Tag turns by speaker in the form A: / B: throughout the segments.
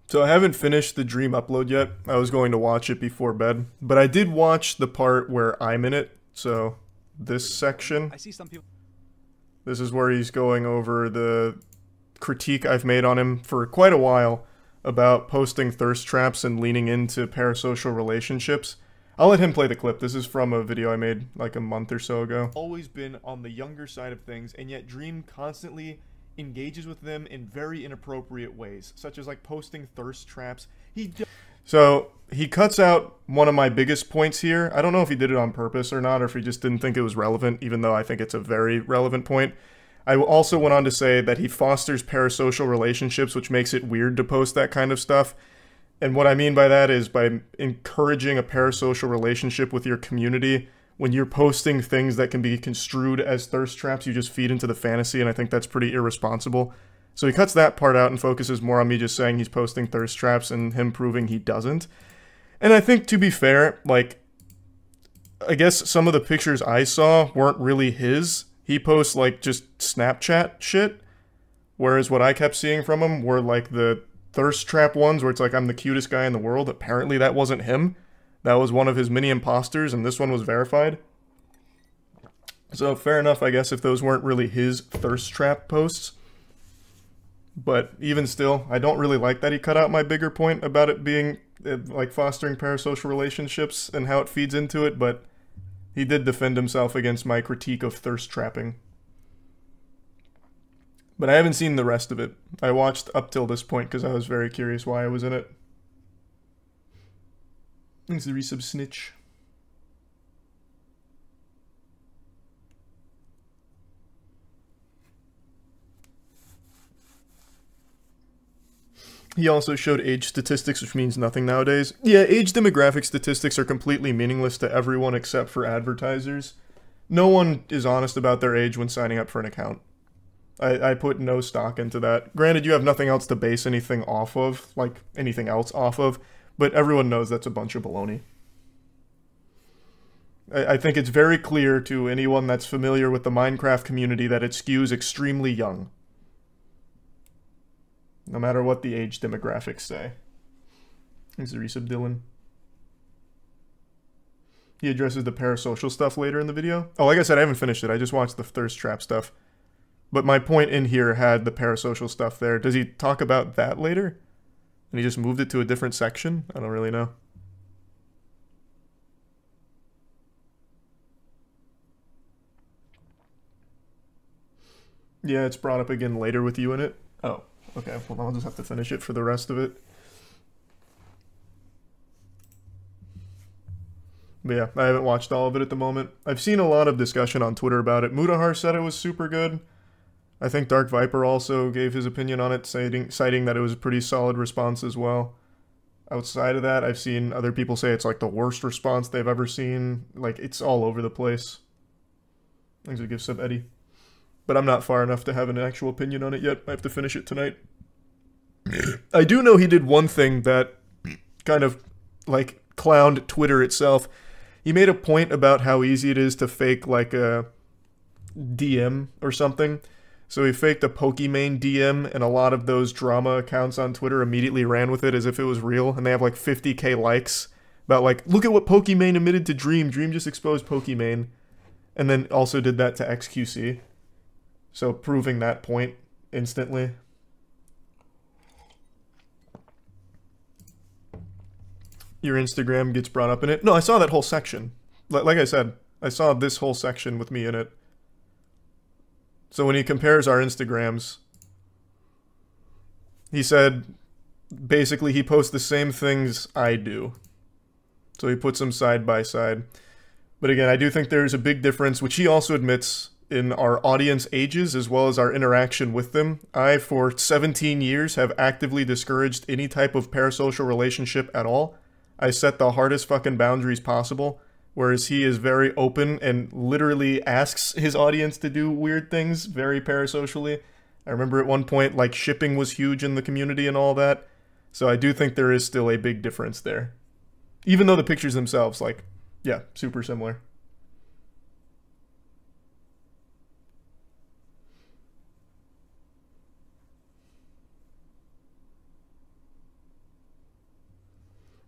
A: So I haven't finished the Dream upload yet. I was going to watch it before bed, but I did watch the part where I'm in it. So this section,
B: I see some people.
A: this is where he's going over the critique I've made on him for quite a while about posting thirst traps and leaning into parasocial relationships. I'll let him play the clip. This is from a video I made like a month or so ago. Always been on the younger side of things, and yet Dream constantly engages with them in very inappropriate ways, such as like posting thirst traps. So he cuts out one of my biggest points here. I don't know if he did it on purpose or not, or if he just didn't think it was relevant, even though I think it's a very relevant point. I also went on to say that he fosters parasocial relationships, which makes it weird to post that kind of stuff. And what I mean by that is by encouraging a parasocial relationship with your community, when you're posting things that can be construed as thirst traps, you just feed into the fantasy, and I think that's pretty irresponsible. So he cuts that part out and focuses more on me just saying he's posting thirst traps and him proving he doesn't. And I think, to be fair, like, I guess some of the pictures I saw weren't really his. He posts, like, just Snapchat shit, whereas what I kept seeing from him were, like, the thirst trap ones where it's like, I'm the cutest guy in the world. Apparently that wasn't him. That was one of his mini imposters, and this one was verified. So fair enough, I guess, if those weren't really his thirst trap posts. But even still, I don't really like that he cut out my bigger point about it being, like, fostering parasocial relationships and how it feeds into it, but he did defend himself against my critique of thirst trapping. But I haven't seen the rest of it. I watched up till this point because I was very curious why I was in it. Thanks to resub snitch. He also showed age statistics, which means nothing nowadays. Yeah, age demographic statistics are completely meaningless to everyone except for advertisers. No one is honest about their age when signing up for an account. I put no stock into that. Granted, you have nothing else to base anything off of, like anything else off of, but everyone knows that's a bunch of baloney. I think it's very clear to anyone that's familiar with the Minecraft community that it skews extremely young. No matter what the age demographics say. Thanks to resub Dylan. He addresses the parasocial stuff later in the video. Oh, like I said, I haven't finished it. I just watched the thirst trap stuff. But my point in here had the parasocial stuff there. Does he talk about that later? And he just moved it to a different section? I don't really know. Yeah, it's brought up again later with you in it. Oh, okay. Well, I'll just have to finish it for the rest of it. But yeah, I haven't watched all of it at the moment. I've seen a lot of discussion on Twitter about it. Mudahar said it was super good. I think Dark Viper also gave his opinion on it, citing that it was a pretty solid response as well. Outside of that, I've seen other people say it's like the worst response they've ever seen. Like, it's all over the place. Thanks for the gift sub, Eddie. But I'm not far enough to have an actual opinion on it yet. I have to finish it tonight. I do know he did one thing that kind of, like, clowned Twitter itself. He made a point about how easy it is to fake, like, a DM or something. So he faked a Pokimane DM, and a lot of those drama accounts on Twitter immediately ran with it as if it was real, and they have like 50k likes about like, look at what Pokimane admitted to Dream. Dream just exposed Pokimane. And then also did that to XQC. So proving that point instantly. Your Instagram gets brought up in it. No, I saw that whole section. Like I said, I saw this whole section with me in it. So when he compares our Instagrams, he said, basically he posts the same things I do. So he puts them side by side. But again, I do think there's a big difference, which he also admits, in our audience ages as well as our interaction with them. I, for 17 years, have actively discouraged any type of parasocial relationship at all. I set the hardest fucking boundaries possible. Whereas he is very open and literally asks his audience to do weird things very parasocially. I remember at one point, like, shipping was huge in the community and all that. So I do think there is still a big difference there. Even though the pictures themselves, like, yeah, super similar.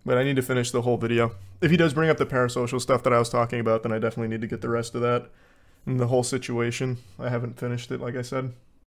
A: But I need to finish the whole video. If he does bring up the parasocial stuff that I was talking about, then I definitely need to get the rest of that and the whole situation. I haven't finished it, like I said.